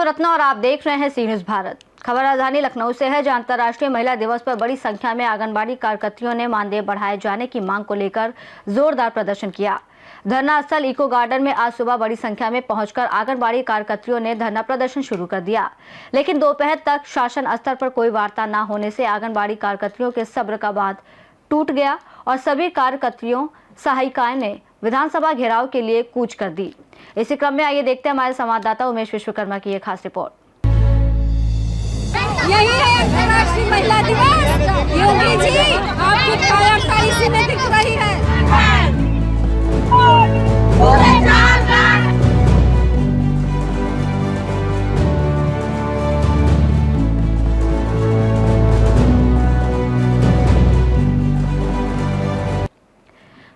हूं रत्ना और आप देख रहे हैं सी न्यूज़ भारत। खबर राजधानी लखनऊ से है, जहां अंतर्राष्ट्रीय महिला दिवस पर बड़ी संख्या में आंगनबाड़ी कार्यकर्तियों ने मानदेय बढ़ाए जाने की मांग को लेकर जोरदार प्रदर्शन किया। धरना स्थल इको गार्डन में आज सुबह बड़ी संख्या में पहुंचकर आंगनबाड़ी कार्यकर्तियों ने धरना प्रदर्शन शुरू कर दिया, लेकिन दोपहर तक शासन स्तर पर कोई वार्ता न होने से आंगनबाड़ी कार्यकर्तियों के सब्र का बांध टूट गया और सभी कार्यकर्तियों सहायिकाएं ने विधानसभा घेराव के लिए कूच कर दी। इसी क्रम में आइए देखते हैं हमारे संवाददाता उमेश विश्वकर्मा की एक खास रिपोर्ट। यही है अंतर्राष्ट्रीय महिला दिवस। योगी जी, आपकी कायरता इसी में दिख रही है।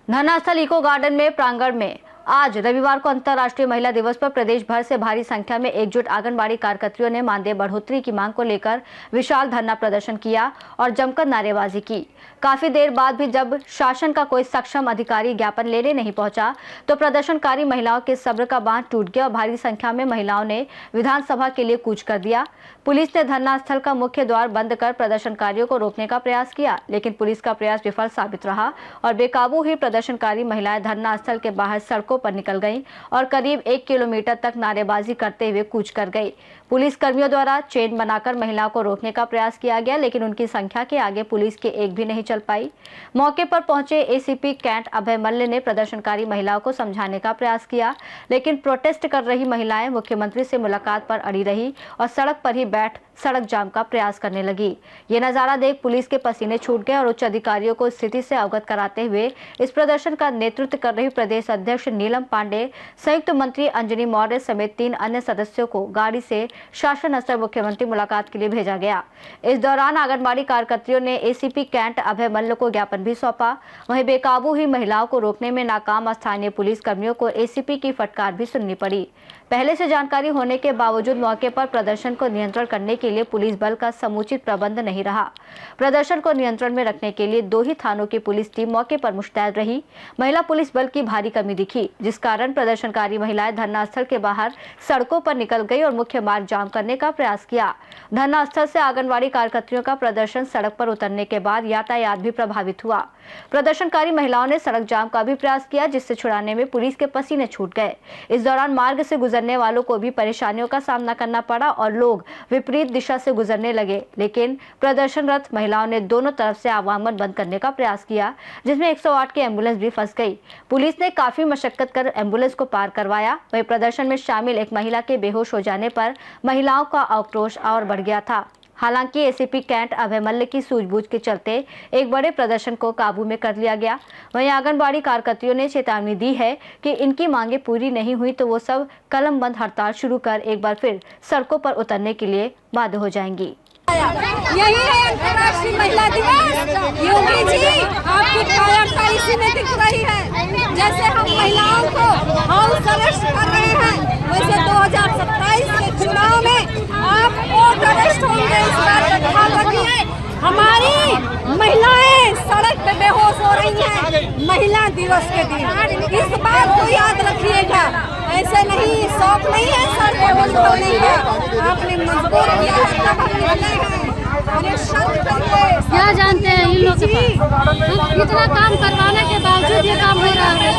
धरना स्थल इको गार्डन में प्रांगण में आज रविवार को अंतर्राष्ट्रीय महिला दिवस पर प्रदेश भर से भारी संख्या में एकजुट आंगनबाड़ी कार्यकर्तियों ने मानदेय बढ़ोतरी की मांग को लेकर विशाल धरना प्रदर्शन किया और जमकर नारेबाजी की। काफी देर बाद भी जब शासन का कोई सक्षम अधिकारी ज्ञापन लेने नहीं पहुंचा तो प्रदर्शनकारी महिलाओं के सब्र का बांध टूट गया और भारी संख्या में महिलाओं ने विधानसभा के लिए कूच कर दिया। पुलिस ने धरना स्थल का मुख्य द्वार बंद कर प्रदर्शनकारियों को रोकने का प्रयास किया, लेकिन पुलिस का प्रयास विफल साबित रहा और बेकाबू हुई प्रदर्शनकारी महिलाएं धरना स्थल के बाहर सड़कों पर निकल गईं और करीब 1 किलोमीटर तक नारेबाजी करते हुए कूच कर गई। पुलिस कर्मियों द्वारा चेन बनाकर महिलाओं को रोकने का प्रयास किया गया, लेकिन उनकी संख्या के आगे पुलिस के एक भी नहीं चल पाई। मौके पर पहुंचे एसीपी कैंट अभय मल्ल ने प्रदर्शनकारी महिलाओं को समझाने का प्रयास किया, लेकिन प्रोटेस्ट कर रही महिलाएं मुख्यमंत्री से मुलाकात पर अड़ी रही और सड़क पर ही बैठ सड़क जाम का प्रयास करने लगी। ये नजारा देख पुलिस के पसीने छूट गए और उच्च अधिकारियों को स्थिति से अवगत कराते हुए इस प्रदर्शन का नेतृत्व कर रही प्रदेश अध्यक्ष नीलम पांडे, संयुक्त मंत्री अंजनी मौर्य समेत 3 अन्य सदस्यों को गाड़ी से शासन स्तर मुख्यमंत्री मुलाकात के लिए भेजा गया। इस दौरान आंगनबाड़ी कार्यकर्तियों ने एसीपी कैंट अभय मल्ल को ज्ञापन भी सौंपा। वहीं बेकाबू हुई महिलाओं को रोकने में नाकाम स्थानीय पुलिस कर्मियों को एसीपी की फटकार भी सुननी पड़ी। पहले से जानकारी होने के बावजूद मौके पर प्रदर्शन को नियंत्रण करने के लिए पुलिस बल का समुचित प्रबंध नहीं रहा। प्रदर्शन को नियंत्रण में रखने के लिए 2 ही थानों की पुलिस टीम मौके पर मुस्तैद रही। महिला पुलिस बल की भारी कमी दिखी, जिस कारण प्रदर्शनकारी महिलाएं धरना स्थल के बाहर सड़कों पर निकल गई और मुख्य मार्ग जाम करने का प्रयास किया। धरना स्थल से आंगनबाड़ी कार्यकर्तियों का प्रदर्शन सड़क पर उतरने के बाद यातायात भी प्रभावित हुआ। प्रदर्शनकारी महिलाओं ने सड़क जाम का भी प्रयास किया, जिससे छुड़ाने में पुलिस के पसीने छूट गए। इस दौरान मार्ग से गुजरने वालों को भी परेशानियों का सामना करना पड़ा और लोग विपरीत दिशा से गुजरने लगे, लेकिन प्रदर्शनरत महिलाओं ने दोनों तरफ से आवागमन बंद करने का प्रयास किया, जिसमें 108 की एम्बुलेंस भी फंस गई। पुलिस ने काफी मशक्कत कर एम्बुलेंस को पार करवाया। वहीं प्रदर्शन में शामिल एक महिला के बेहोश हो जाने पर महिलाओं का आक्रोश और बढ़ गया था। हालांकि एसीपी कैंट अभय मल्ल की सूझबूझ के चलते एक बड़े प्रदर्शन को काबू में कर लिया गया। वहीं आंगनबाड़ी कार्यकर्तियों ने चेतावनी दी है कि इनकी मांगे पूरी नहीं हुई तो वो सब कलमबंद हड़ताल शुरू कर एक बार फिर सड़कों पर उतरने के लिए बाध्य हो जाएंगी। यही है अंतर्राष्ट्रीय महिला दिवस। योगी जी, आपकी कायरता इसी में दिख रही है। जैसे हम महिलाओं को हाउस अरेस्ट कर रहे हैं, वैसे 2027 के चुनाव में आप वोट अरेस्ट होंगे, इस बात का ख्याल रखिए। हमारी महिलाएं सड़क पे बेहोश हो रही हैं महिला दिवस के दिन, इस बात को याद रखिएगा। ऐसे नहीं, शौक नहीं है सड़क बंद होने का, आपने मजबूर किया है तब हम निकले हैं। क्या जानते हैं इन लोग के पास इतना काम करवाने के बावजूद ये काम हो रहा है।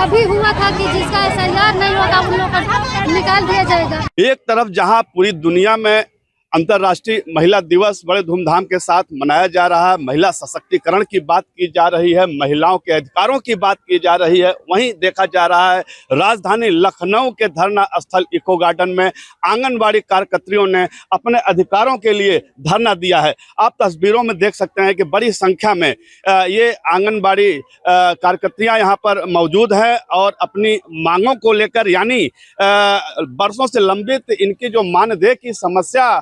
अभी हुआ था कि जिसका SIR नहीं होगा उन लोगों को निकाल दिया जाएगा। एक तरफ जहां पूरी दुनिया में अंतर्राष्ट्रीय महिला दिवस बड़े धूमधाम के साथ मनाया जा रहा है, महिला सशक्तिकरण की बात की जा रही है, महिलाओं के अधिकारों की बात की जा रही है, वहीं देखा जा रहा है राजधानी लखनऊ के धरना स्थल इको गार्डन में आंगनबाड़ी कार्यकर्तियों ने अपने अधिकारों के लिए धरना दिया है। आप तस्वीरों में देख सकते हैं कि बड़ी संख्या में ये आंगनबाड़ी कार्यकर्तियां यहाँ पर मौजूद हैं और अपनी मांगों को लेकर, यानी वर्षों से लंबित इनकी जो मानदेय की समस्या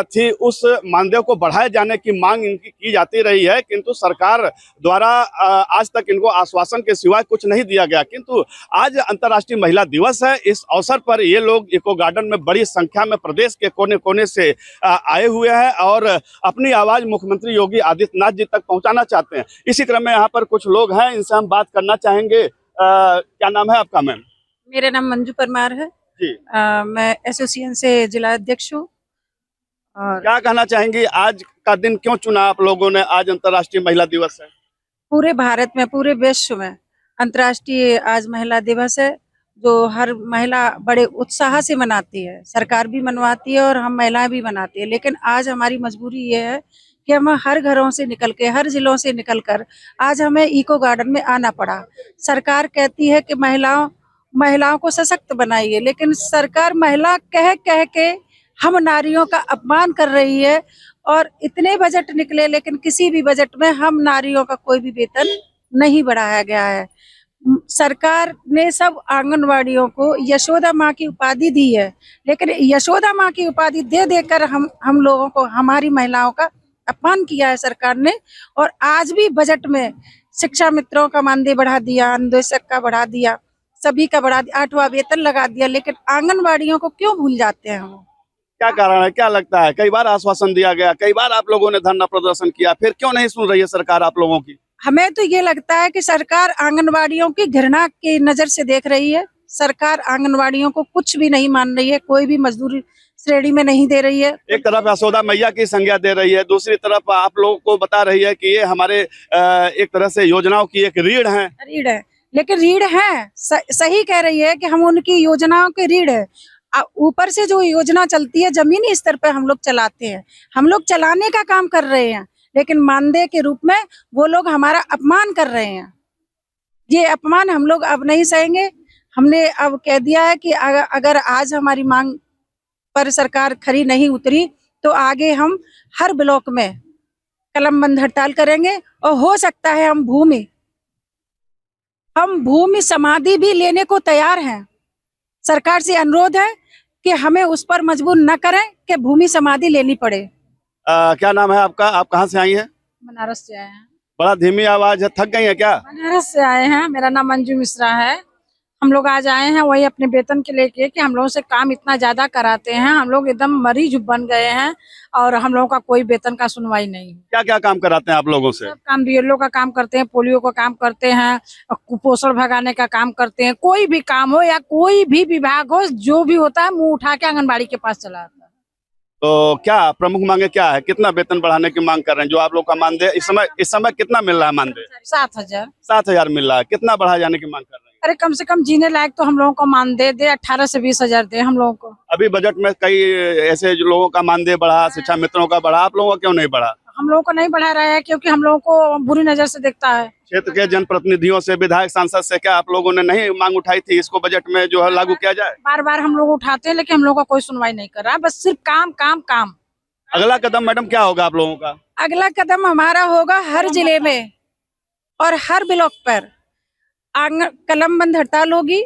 थी, उस मानदेय को बढ़ाए जाने की मांग इनकी की जाती रही है, किंतु सरकार द्वारा आज तक इनको आश्वासन के सिवाय कुछ नहीं दिया गया। किंतु आज अंतर्राष्ट्रीय महिला दिवस है, इस अवसर पर ये लोग इको गार्डन में बड़ी संख्या में प्रदेश के कोने कोने से आए हुए हैं और अपनी आवाज मुख्यमंत्री योगी आदित्यनाथ जी तक पहुंचाना चाहते हैं। इसी क्रम में यहाँ पर कुछ लोग हैं, इनसे हम बात करना चाहेंगे। क्या नाम है आपका मैम? मेरा नाम मंजू परमार है। जी, मैं एसोसिएशन से जिला अध्यक्ष हूँ। और क्या कहना चाहेंगी, आज का दिन क्यों चुना आप लोगों ने? आज अंतर्राष्ट्रीय महिला दिवस है। पूरे भारत में, पूरे विश्व में अंतर्राष्ट्रीय आज महिला दिवस है, जो हर महिला बड़े उत्साह से मनाती है। सरकार भी मनवाती है और हम महिलाएं भी मनाती है। लेकिन आज हमारी मजबूरी ये है कि हम हर घरों से निकल के, हर जिलों से निकलकर आज हमें इको गार्डन में आना पड़ा। सरकार कहती है कि महिलाओं को सशक्त बनाइए, लेकिन सरकार महिला कह कह के हम नारियों का अपमान कर रही है। और इतने बजट निकले, लेकिन किसी भी बजट में हम नारियों का कोई भी वेतन नहीं बढ़ाया गया है। सरकार ने सब आंगनवाड़ियों को यशोदा माँ की उपाधि दी है, लेकिन यशोदा माँ की उपाधि दे देकर हम लोगों को, हमारी महिलाओं का अपमान किया है सरकार ने। और आज भी बजट में शिक्षा मित्रों का मानदेय बढ़ा दिया, अनुदेशक का बढ़ा दिया, सभी का बढ़ा दिया, 8वां वेतन लगा दिया, लेकिन आंगनवाड़ियों को क्यों भूल जाते हैं हम? क्या कारण है, क्या लगता है? कई बार आश्वासन दिया गया, कई बार आप लोगों ने धरना प्रदर्शन किया, फिर क्यों नहीं सुन रही है सरकार आप लोगों की? हमें तो ये लगता है कि सरकार आंगनवाड़ियों की घृणा की नजर से देख रही है। सरकार आंगनवाड़ियों को कुछ भी नहीं मान रही है, कोई भी मजदूरी श्रेणी में नहीं दे रही है। एक तरफ यशोदा मैया की संज्ञा दे रही है, दूसरी तरफ आप लोगों को बता रही है कि ये हमारे एक तरह से योजनाओं की एक रीढ़ है। रीढ़ है, लेकिन रीढ़ है, सही कह रही है कि हम उनकी योजनाओं के रीढ़ है। ऊपर से जो योजना चलती है जमीनी स्तर पे हम लोग चलाते हैं, हम लोग चलाने का काम कर रहे हैं, लेकिन मानदेय के रूप में वो लोग हमारा अपमान कर रहे हैं। ये अपमान हम लोग अब नहीं सहेंगे। हमने अब कह दिया है कि अगर आज हमारी मांग पर सरकार खरी नहीं उतरी तो आगे हम हर ब्लॉक में कलमबंद हड़ताल करेंगे। और हो सकता है हम भूमि समाधि भी लेने को तैयार हैं। सरकार से अनुरोध है कि हमें उस पर मजबूर न करें कि भूमि समाधि लेनी पड़े। क्या नाम है आपका? आप कहाँ से आई हैं? बनारस से आए हैं। बड़ा धीमी आवाज है, थक गई है क्या? बनारस से आए हैं। मेरा नाम मंजू मिश्रा है। हम लोग आज आए हैं वही अपने वेतन के लेके कि हम लोगों से काम इतना ज्यादा कराते हैं, हम लोग एकदम मरीज बन गए हैं और हम लोगों का कोई वेतन का सुनवाई नहीं। क्या क्या काम कराते हैं आप लोगों से? सब काम बीएलओ का काम करते हैं, पोलियो का काम करते हैं, कुपोषण भगाने का काम करते हैं। कोई भी काम हो या कोई भी विभाग हो, जो भी होता है मुंह उठा के आंगनबाड़ी के पास चला आता है। तो क्या प्रमुख मांगे क्या है? कितना वेतन बढ़ाने की मांग कर रहे हैं? जो आप लोग का मानदेय इस समय कितना मिल रहा है? मानदेय 7,000। 7,000 मिल रहा है। कितना बढ़ाया जाने की मांग कर रहे हैं? अरे कम से कम जीने लायक तो हम लोगों को मानदेय दे, 18 से 20,000 दे हम लोगों को। अभी बजट में कई ऐसे जो लोगों का मानदेय बढ़ा, शिक्षा मित्रों का बढ़ा, आप लोगों का क्यों नहीं बढ़ा? हम लोगों को नहीं बढ़ा रहा है क्योंकि हम लोगों को बुरी नजर से देखता है। क्षेत्र के जनप्रतिनिधियों से, विधायक, सांसद से क्या आप लोगों ने नहीं मांग उठाई थी इसको बजट में जो है लागू किया जाए? बार बार हम लोग उठाते हैं, लेकिन हम लोगों का कोई सुनवाई नहीं कर रहा, बस सिर्फ काम काम काम। अगला कदम मैडम क्या होगा आप लोगों का? अगला कदम हमारा होगा हर जिले में और हर ब्लॉक पर कलमबंद हड़ताल होगी।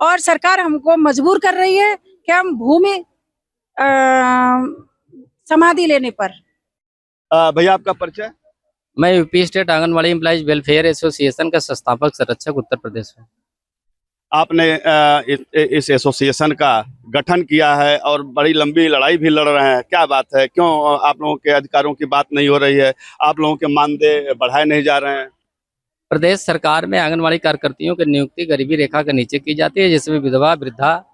और सरकार हमको मजबूर कर रही है कि हम भूमि समाधि लेने पर। भैया आपका परिचय? मैं UP state anganwadi employees welfare association का संस्थापक संरक्षक उत्तर प्रदेश में। आपने इस एसोसिएशन का गठन किया है और बड़ी लंबी लड़ाई भी लड़ रहे हैं, क्या बात है? क्यों आप लोगों के अधिकारों की बात नहीं हो रही है? आप लोगों के मानदेय बढ़ाए नहीं जा रहे हैं? प्रदेश सरकार में आंगनबाड़ी कार्यकर्तियों की नियुक्ति गरीबी रेखा के नीचे की जाती है, जिसमें विधवा, वृद्धा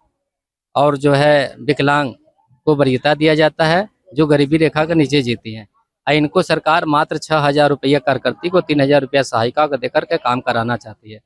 और जो है विकलांग को वरीयता दिया जाता है, जो गरीबी रेखा के नीचे जीती हैं। इनको सरकार मात्र 6,000 रुपया कार्यकर्ती को 3,000 रुपया सहायिका को देकर के काम कराना चाहती है।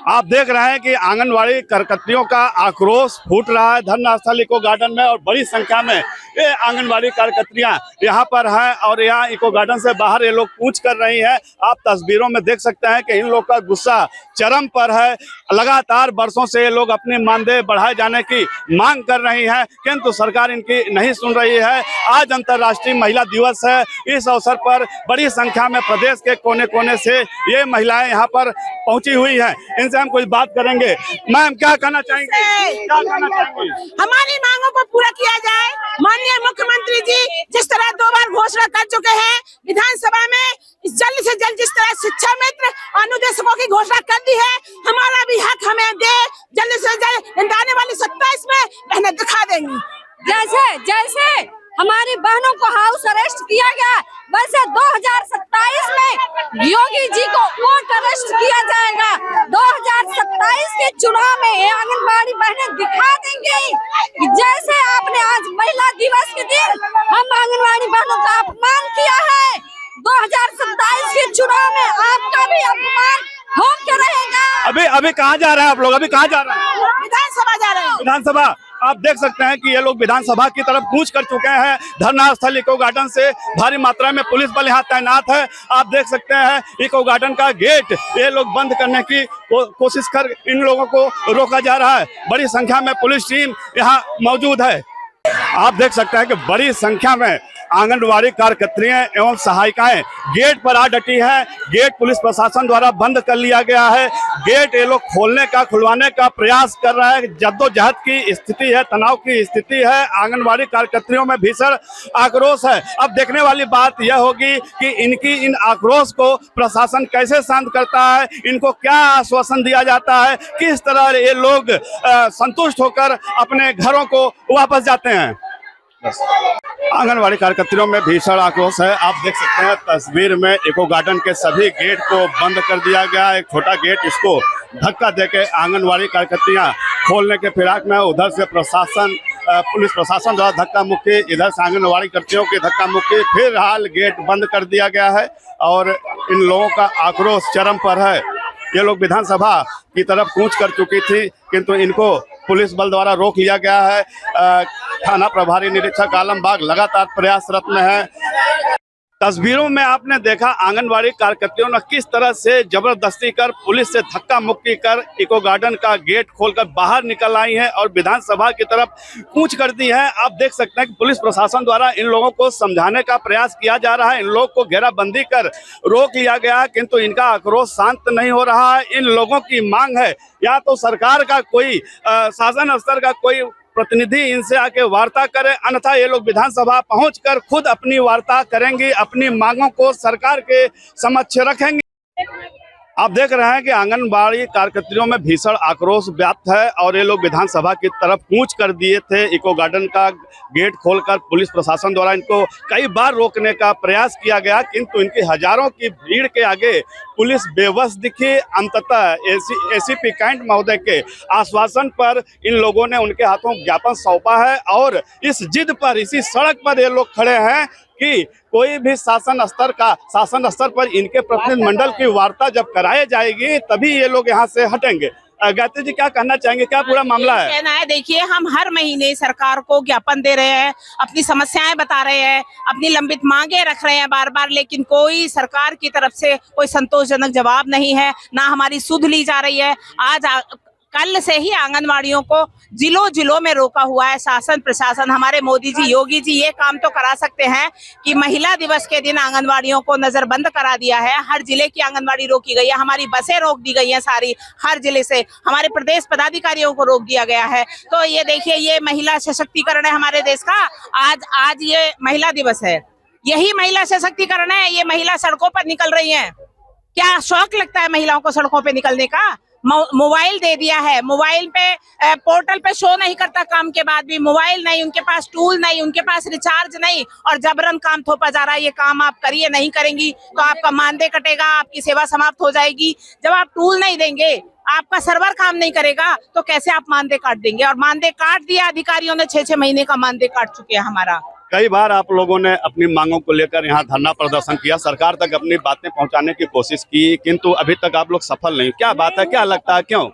आप देख रहे हैं कि आंगनवाड़ी कार्यकर्तियों का आक्रोश फूट रहा है धरना स्थल इको गार्डन में और बड़ी संख्या में ये आंगनवाड़ी कार्यकर्तियां यहाँ पर हैं और यहाँ इको गार्डन से बाहर ये लोग कूच कर रही हैं। आप तस्वीरों में देख सकते हैं कि इन लोग का गुस्सा चरम पर है। लगातार वर्षों से ये लोग अपने मानदेय बढ़ाए जाने की मांग कर रही हैं, किंतु सरकार इनकी नहीं सुन रही है। आज अंतर्राष्ट्रीय महिला दिवस है। इस अवसर पर बड़ी संख्या में प्रदेश के कोने कोने से ये महिलाएं यहाँ पर पहुंची हुई हैं। इनसे हम कुछ बात करेंगे। मैम क्या कहना चाहेंगे? क्या कहना चाहेंगे? हमारी मांगों को पूरा किया जाए। माननीय मुख्यमंत्री जी जिस तरह 2 बार घोषणा कर चुके हैं विधानसभा में, जल्द से जल्द जिस तरह शिक्षा मित्र अनुदेशकों की घोषणा कर दी है, हमारा भी हक हमें दे। जल्द से जल्द आने वाली 27 में मेहनत दिखा देंगी। जैसे हमारी बहनों को हाउस अरेस्ट किया गया। वैसे 2027 में योगी जी को वोट अरेस्ट किया जाएगा। 2027 के चुनाव में ये आंगनबाड़ी बहनें दिखा देंगे कि जैसे आपने आज महिला दिवस के दिन हम आंगनबाड़ी बहनों का अपमान किया है, 2027 के चुनाव में आपका भी अपमान होके रहेगा। अभी कहाँ जा रहे हैं आप लोग? अभी कहाँ जा रहे हैं? विधानसभा जा रहे हैं। विधानसभा। आप देख सकते हैं कि ये लोग विधानसभा की तरफ कूच कर चुके हैं। धरना स्थल इको गार्डन से भारी मात्रा में पुलिस बल यहाँ तैनात है। आप देख सकते हैं इको गार्डन का गेट ये लोग बंद करने की कोशिश कर इन लोगों को रोका जा रहा है। बड़ी संख्या में पुलिस टीम यहाँ मौजूद है। आप देख सकते हैं कि बड़ी संख्या में आंगनबाड़ी कार्यकर्त्रियां एवं सहायिकाएं गेट पर आ डटी हैं। गेट पुलिस प्रशासन द्वारा बंद कर लिया गया है। गेट ये लोग खोलने का खुलवाने का प्रयास कर रहे हैं। जद्दोजहद की स्थिति है, तनाव की स्थिति है। आंगनबाड़ी कार्यकर्त्रियों में भीषण आक्रोश है। अब देखने वाली बात यह होगी कि इनकी इन आक्रोश को प्रशासन कैसे शांत करता है, इनको क्या आश्वासन दिया जाता है, किस तरह ये लोग संतुष्ट होकर अपने घरों को वापस जाते हैं। आंगनबाड़ी कार्यकर्त्रियों में भीषण आक्रोश है। आप देख सकते हैं तस्वीर में इको गार्डन के सभी गेट को बंद कर दिया गया। एक छोटा गेट, इसको धक्का देके आंगनबाड़ी कार्यकर्त्रियां खोलने के फिराक में, उधर से प्रशासन पुलिस प्रशासन द्वारा धक्का मुक्की, इधर से आंगनबाड़ी कर्मियों की धक्का मुक्की, फिलहाल गेट बंद कर दिया गया है और इन लोगों का आक्रोश चरम पर है। ये लोग विधानसभा की तरफ कूच कर चुकी थी, किंतु इनको पुलिस बल द्वारा रोक लिया गया है। थाना प्रभारी निरीक्षक आलमबाग लगातार प्रयासरत में है। तस्वीरों में आपने देखा आंगनबाड़ी कार्यकर्तियों ने किस तरह से जबरदस्ती कर पुलिस से धक्का मुक्की कर इको गार्डन का गेट खोलकर बाहर निकल आई हैं और विधानसभा की तरफ कूच कर दी है। आप देख सकते हैं कि पुलिस प्रशासन द्वारा इन लोगों को समझाने का प्रयास किया जा रहा है। इन लोगों को घेराबंदी कर रोक लिया गया, किंतु इनका आक्रोश शांत नहीं हो रहा है। इन लोगों की मांग है या तो सरकार का कोई शासन स्तर का कोई प्रतिनिधि इनसे आके वार्ता करे, अन्यथा ये लोग विधानसभा पहुंचकर खुद अपनी वार्ता करेंगे, अपनी मांगों को सरकार के समक्ष रखेंगे। आप देख रहे हैं कि आंगनबाड़ी कार्यकर्त्रियों में भीषण आक्रोश व्याप्त है और ये लोग विधानसभा की तरफ कूच कर दिए थे। इको गार्डन का गेट खोलकर पुलिस प्रशासन द्वारा इनको कई बार रोकने का प्रयास किया गया, किंतु इनकी हजारों की भीड़ के आगे पुलिस बेबस दिखी। अंततः एसीपी कैंट महोदय के आश्वासन पर इन लोगों ने उनके हाथों ज्ञापन सौंपा है और इस जिद पर, इसी सड़क पर ये लोग खड़े हैं कि कोई भी शासन स्तर पर इनके प्रतिनिधि मंडल की वार्ता जब कराई जाएगी तभी ये लोग यहाँ से हटेंगे। गायत्री जी क्या कहना चाहेंगे, क्या पूरा मामला है? कहना है, देखिए हम हर महीने सरकार को ज्ञापन दे रहे हैं, अपनी समस्याएं बता रहे हैं, अपनी लंबित मांगे रख रहे हैं बार बार, लेकिन कोई सरकार की तरफ से कोई संतोषजनक जवाब नहीं है, ना हमारी सुध ली जा रही है। कल से ही आंगनवाड़ियों को जिलों में रोका हुआ है शासन प्रशासन। हमारे मोदी जी, योगी जी ये काम तो करा सकते हैं कि महिला दिवस के दिन आंगनवाड़ियों को नजरबंद करा दिया है। हर जिले की आंगनवाड़ी रोकी गई है, हमारी बसें रोक दी गई हैं सारी, हर जिले से हमारे प्रदेश पदाधिकारियों को रोक दिया गया है। तो ये देखिए, ये महिला सशक्तिकरण है हमारे देश का। आज ये महिला दिवस है, यही महिला सशक्तिकरण है। ये महिला सड़कों पर निकल रही है। क्या शौक लगता है महिलाओं को सड़कों पे निकलने का? मोबाइल दे दिया है, मोबाइल पे पोर्टल पे शो नहीं करता, काम के बाद भी मोबाइल नहीं, उनके पास टूल नहीं, उनके पास रिचार्ज नहीं, और जबरन काम थोपा जा रहा है। ये काम आप करिए, नहीं करेंगी तो आपका मानदेय कटेगा, आपकी सेवा समाप्त हो जाएगी। जब आप टूल नहीं देंगे, आपका सर्वर काम नहीं करेगा, तो कैसे आप मानदेय काट देंगे? और मानदेय काट दिया अधिकारियों ने, 6-6 महीने का मानदेय काट चुके हैं हमारा। कई बार आप लोगों ने अपनी मांगों को लेकर यहाँ धरना प्रदर्शन किया, सरकार तक अपनी बातें पहुँचाने की कोशिश की, किंतु अभी तक आप लोग सफल नहीं। क्या बात है, क्या लगता है, क्यों?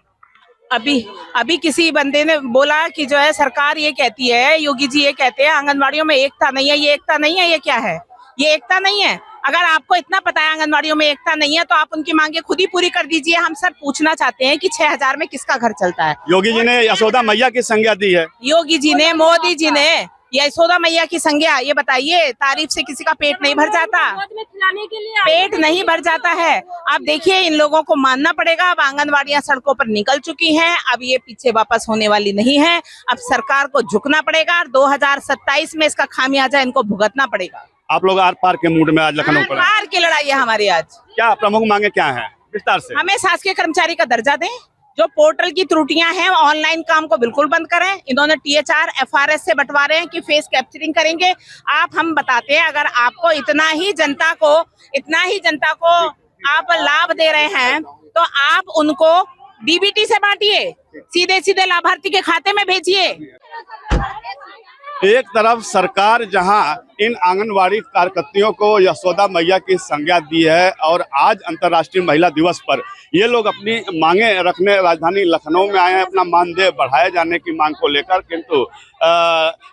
अभी किसी बंदे ने बोला कि जो है सरकार ये कहती है, योगी जी ये कहते हैं आंगनवाड़ियों में एकता नहीं है। ये एकता नहीं है, ये क्या है? ये एकता नहीं है। अगर आपको इतना पता है आंगनवाड़ियों में एकता नहीं है, तो आप उनकी मांगे खुद ही पूरी कर दीजिए। हम सब पूछना चाहते हैं कि 6000 में किसका घर चलता है? योगी जी ने यशोदा मैया की संज्ञा दी है। योगी जी ने, मोदी जी ने यशोदा मैया की संज्ञा, ये बताइए, तारीफ से किसी का पेट नहीं भर जाता? पेट नहीं भर जाता है। अब देखिए, इन लोगों को मानना पड़ेगा। अब आंगनवाड़ियां सड़कों पर निकल चुकी हैं, अब ये पीछे वापस होने वाली नहीं है। अब सरकार को झुकना पड़ेगा, 2027 में इसका खामियाजा इनको भुगतना पड़ेगा। आप लोग आर पार के मूड में आज लखनऊ पर? आर की लड़ाई है हमारी आज। क्या प्रमुख मांगे क्या है, विस्तार से? हमें शासकीय कर्मचारी का दर्जा दें, जो पोर्टल की त्रुटियां हैं ऑनलाइन काम को बिल्कुल बंद करें। इन्होंने THR FRS से बंटवारे हैं कि फेस कैप्चरिंग करेंगे। हम बताते हैं, अगर आपको इतना ही जनता को आप लाभ दे रहे हैं तो आप उनको DBT से बांटिए, सीधे सीधे लाभार्थी के खाते में भेजिए। एक तरफ सरकार जहां इन आंगनवाड़ी कार्यकर्तियों को यशोदा मैया की संज्ञा दी है और आज अंतर्राष्ट्रीय महिला दिवस पर ये लोग अपनी मांगे रखने राजधानी लखनऊ में आए हैं, अपना मानदेय बढ़ाए जाने की मांग को लेकर। किंतु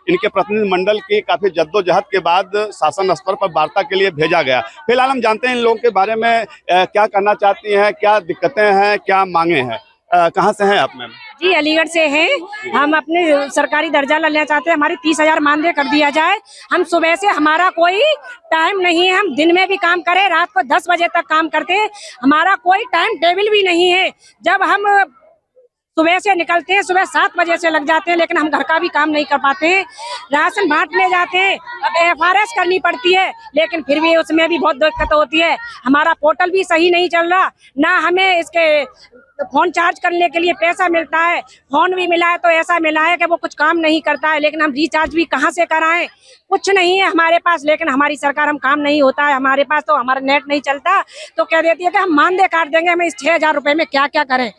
इनके प्रतिनिधिमंडल की काफी जद्दोजहद के बाद शासन स्तर पर वार्ता के लिए भेजा गया। फिलहाल हम जानते हैं इन लोगों के बारे में क्या करना चाहती हैं, क्या दिक्कतें हैं, क्या मांगे हैं। कहाँ से हैं आप मैम? जी अलीगढ़ से हैं। हम अपने सरकारी दर्जा लेना चाहते हैं, हमारी 30,000 मानदेय कर दिया जाए। हम सुबह से, हमारा कोई टाइम नहीं है, हम दिन में भी काम करें, रात को 10 बजे तक काम करते हैं, हमारा कोई टाइम टेबल भी नहीं है। जब हम सुबह से निकलते हैं, सुबह 7 बजे से लग जाते हैं, लेकिन हम घर का भी काम नहीं कर पाते हैं। राशन बांटने जाते हैं, अब FRS करनी पड़ती है, लेकिन फिर भी उसमें भी बहुत दिक्कत होती है। हमारा पोर्टल भी सही नहीं चल रहा, ना हमें इसके फोन चार्ज करने के लिए पैसा मिलता है। फोन भी मिला है तो ऐसा मिला है कि वो कुछ काम नहीं करता है, लेकिन हम रिचार्ज भी कहाँ से कराएं, कुछ नहीं है हमारे पास। लेकिन हमारी सरकार, हम काम नहीं होता है हमारे पास, तो हमारा नेट नहीं चलता तो कह देती है कि हम मानदेय काट देंगे। हम इस 6,000 रुपए में क्या क्या करें।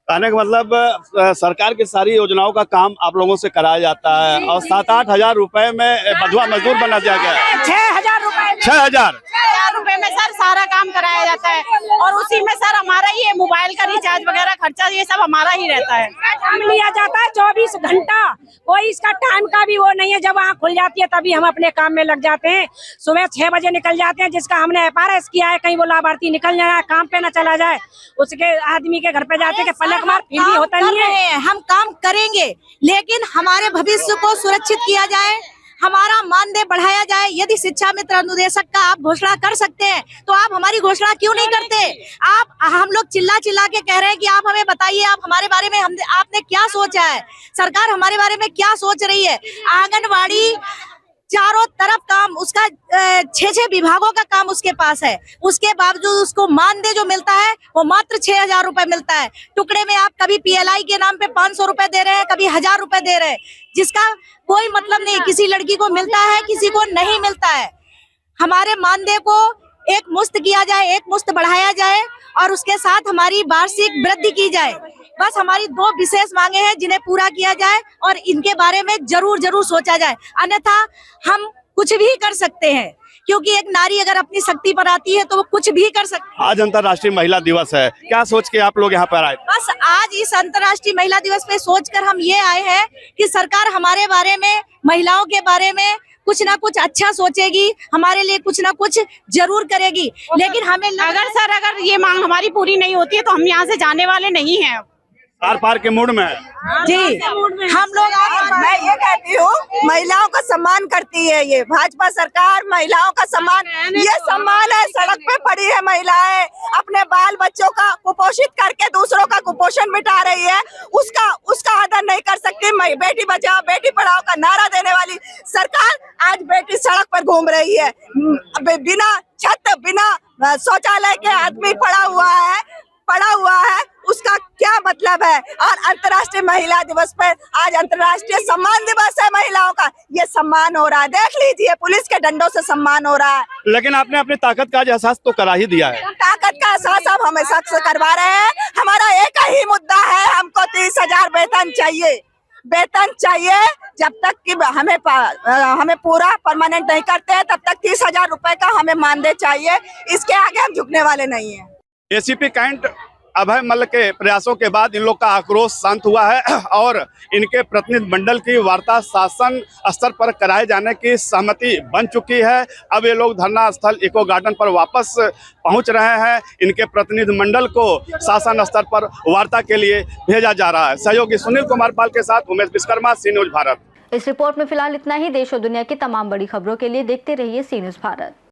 कहने का मतलब सरकार की सारी योजनाओं का काम आप लोगों से कराया जाता है और 7-8 हजार रुपए में बधुआ मजदूर बना दिया गया है। 6,000 रुपए, 6,000 रुपए में सर सारा काम कराया जाता है और उसी में सर हमारा ये मोबाइल का रिचार्ज वगैरह खर्चा ये सब हमारा ही रहता है। काम लिया जाता है 24 घंटा, कोई इसका टाइम का भी वो नहीं है। जब वहाँ खुल जाती है तभी हम अपने काम में लग जाते हैं। सुबह 6 बजे निकल जाते हैं, जिसका हमने FRS किया है, कहीं वो लाभार्थी निकल जाए, काम पे न चला जाए, उसके आदमी के घर पे जाते हैं, पलक मार, फिर भी होता नहीं है। हम काम करेंगे, लेकिन हमारे भविष्य को सुरक्षित किया जाए, हमारा मानदेय बढ़ाया जाए। यदि शिक्षा मित्र अनुदेशक का आप घोषणा कर सकते हैं तो आप हमारी घोषणा क्यों नहीं करते? हम लोग चिल्ला चिल्ला के कह रहे हैं कि आप हमें बताइए, आप हमारे बारे में आपने क्या सोचा है, सरकार हमारे बारे में क्या सोच रही है। आंगनवाड़ी चारों तरफ काम उसका 6 विभागों का काम उसके पास है, उसके बावजूद उसको मानदेय जो मिलता है वो मात्र 6,000 रुपए मिलता है। टुकड़े में आप कभी PLI के नाम पे 500 रुपए दे रहे हैं, कभी 1,000 रुपए दे रहे हैं, जिसका कोई मतलब नहीं। किसी लड़की को मिलता है, किसी को नहीं मिलता है। हमारे मानदेय को एक मुश्त किया जाए, एक मुश्त बढ़ाया जाए और उसके साथ हमारी वार्षिक वृद्धि की जाए। बस हमारी 2 विशेष मांगे हैं जिन्हें पूरा किया जाए और इनके बारे में जरूर सोचा जाए, अन्यथा हम कुछ भी कर सकते हैं, क्योंकि एक नारी अगर अपनी शक्ति पर आती है तो वो कुछ भी कर सकती है। आज अंतर्राष्ट्रीय महिला दिवस है, क्या सोच के आप लोग यहाँ पर आए? बस आज इस अंतर्राष्ट्रीय महिला दिवस पे सोचकर हम ये आए हैं कि सरकार हमारे बारे में, महिलाओं के बारे में कुछ ना कुछ अच्छा सोचेगी, हमारे लिए कुछ ना कुछ जरूर करेगी। लेकिन हमें अगर ये मांग हमारी पूरी नहीं होती है तो हम यहाँ से जाने वाले नहीं हैं। आर पार के मूड में जी हम लोग, मैं ये कहती हूँ, महिलाओं का सम्मान करती है ये भाजपा सरकार, महिलाओं का सम्मान, ये सम्मान है। सड़क पे पड़ी है महिलाएं, अपने बाल बच्चों का कुपोषित करके दूसरों का कुपोषण मिटा रही है, उसका आदर नहीं कर सकती। बेटी बचाओ बेटी पढ़ाओ का नारा देने वाली सरकार आज बेटी सड़क पर घूम रही है, बिना छत, बिना शौचालय के आदमी पड़ा हुआ है, उसका क्या मतलब है? और अंतर्राष्ट्रीय महिला दिवस पर आज अंतर्राष्ट्रीय सम्मान दिवस है महिलाओं का, ये सम्मान हो रहा है। देख लीजिए, पुलिस के डंडों से सम्मान हो रहा है। लेकिन आपने अपनी ताकत का एहसास तो करा ही दिया है। ताकत का एहसास अब हमें सख्त करवा रहे हैं। हमारा एक ही मुद्दा है, हमको 30,000 वेतन चाहिए। जब तक कि हमें पूरा परमानेंट नहीं करते हैं तब तक 30,000 रुपए का हमें मानदेय चाहिए। इसके आगे हम झुकने वाले नहीं है। ACP कैंट अभय मल्ल के प्रयासों के बाद इन लोग का आक्रोश शांत हुआ है और इनके प्रतिनिधि मंडल की वार्ता शासन स्तर पर कराए जाने की सहमति बन चुकी है। अब ये लोग धरना स्थल इको गार्डन पर वापस पहुंच रहे हैं। इनके प्रतिनिधि मंडल को शासन स्तर पर वार्ता के लिए भेजा जा रहा है। सहयोगी सुनील कुमार पाल के साथ उमेश विश्वकर्मा, सी न्यूज भारत। इस रिपोर्ट में फिलहाल इतना ही। देश और दुनिया की तमाम बड़ी खबरों के लिए देखते रहिए सी न्यूज भारत।